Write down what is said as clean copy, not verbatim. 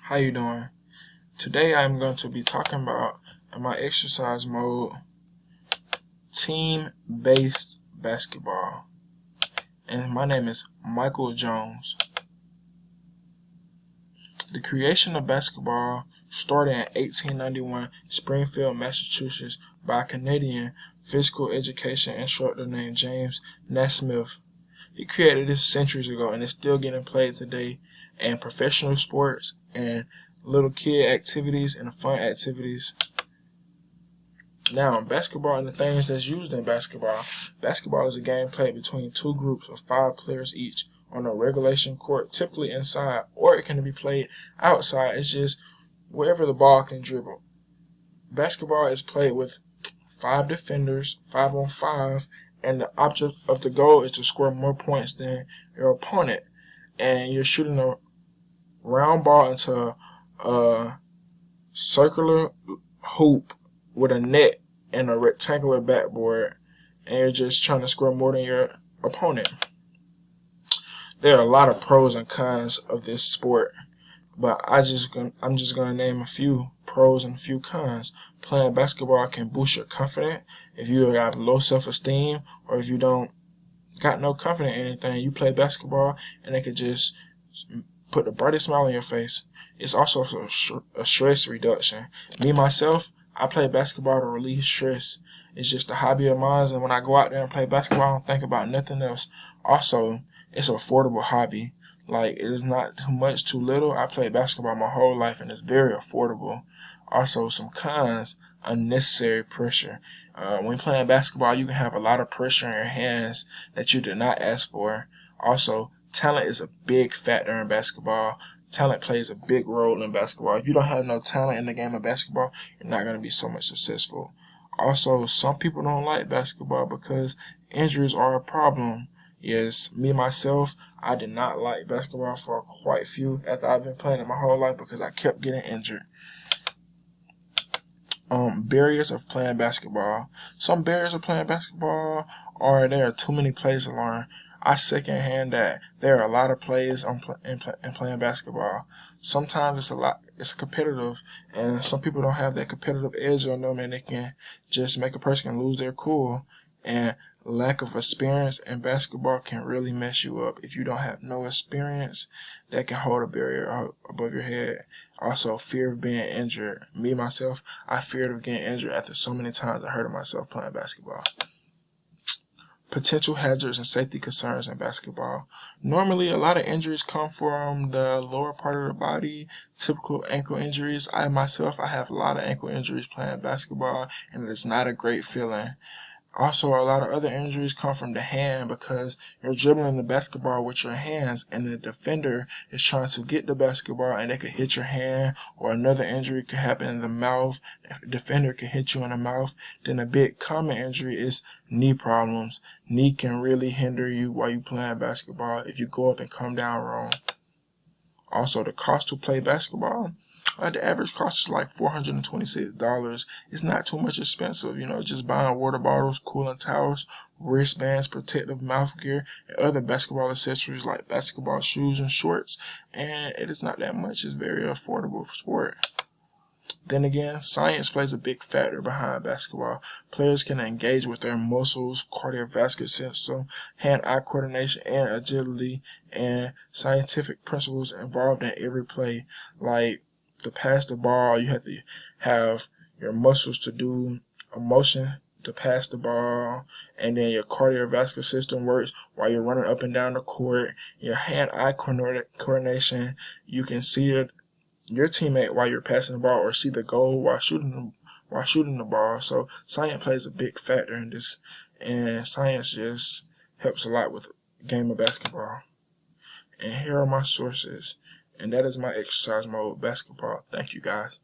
How you doing? Today I'm going to be talking about in my exercise mode team-based basketball. And my name is Michael Jones. The creation of basketball started in 1891 Springfield, Massachusetts by a Canadian physical education instructor named James Naismith. He created this centuries ago and it's still getting played today in professional sports and little kid activities and fun activities. Now, basketball and the things that's used in basketball. Basketball is a game played between two groups of 5 players each on a regulation court, typically inside, or it can be played outside. It's just wherever the ball can dribble. Basketball is played with 5 defenders, 5 on 5, and the object of the goal is to score more points than your opponent. And you're shooting a round ball into a circular hoop with a net and a rectangular backboard, and you're just trying to score more than your opponent. There are a lot of pros and cons of this sport, but I'm just gonna name a few pros and a few cons. Playing basketball can boost your confidence. If you have low self-esteem or if you don't got no confidence in anything, you play basketball and it could just put the brightest smile on your face. It's also a stress reduction. Me, myself, I play basketball to relieve stress. It's just a hobby of mine, and when I go out there and play basketball, I don't think about nothing else. Also, it's an affordable hobby. Like, it is not too much, too little. I played basketball my whole life, and it's very affordable. Also, some cons, unnecessary pressure. When playing basketball, you can have a lot of pressure in your hands that you did not ask for. Also, talent is a big factor in basketball. Talent plays a big role in basketball. If you don't have no talent in the game of basketball, you're not going to be so much successful. Also, some people don't like basketball because injuries are a problem. Yes, me myself, I did not like basketball for quite a few after I've been playing it my whole life because I kept getting injured. Barriers of playing basketball. Some barriers of playing basketball are there are too many plays to learn. I secondhand that there are a lot of plays in playing basketball. Sometimes it's competitive, and some people don't have that competitive edge on them, and they can just make a person lose their cool. And lack of experience in basketball can really mess you up. If you don't have no experience, that can hold a barrier above your head. Also, fear of being injured. Me, myself, I feared of getting injured after so many times I hurt myself playing basketball. Potential hazards and safety concerns in basketball. Normally, a lot of injuries come from the lower part of the body, typical ankle injuries. I have a lot of ankle injuries playing basketball, and it's not a great feeling. Also, a lot of other injuries come from the hand because you're dribbling the basketball with your hands and the defender is trying to get the basketball and they could hit your hand, or another injury could happen in the mouth. The defender can hit you in the mouth. Then a big common injury is knee problems. Knee can really hinder you while you're playing basketball if you go up and come down wrong. Also, the cost to play basketball. The average cost is like $426. It's not too much expensive, just buying water bottles, cooling towels, wristbands, protective mouth gear, and other basketball accessories like basketball shoes and shorts. And it is not that much. It's very affordable sport. Then again, science plays a big factor behind basketball. Players can engage with their muscles, cardiovascular system, hand-eye coordination, and agility, and scientific principles involved in every play. Like, to pass the ball, you have to have your muscles to do a motion to pass the ball, and then your cardiovascular system works while you're running up and down the court. Your hand-eye coordination, you can see your teammate while you're passing the ball, or see the goal while shooting the ball. So science plays a big factor in this, and science just helps a lot with the game of basketball. And here are my sources, and that is my exercise mode basketball. Thank you, guys.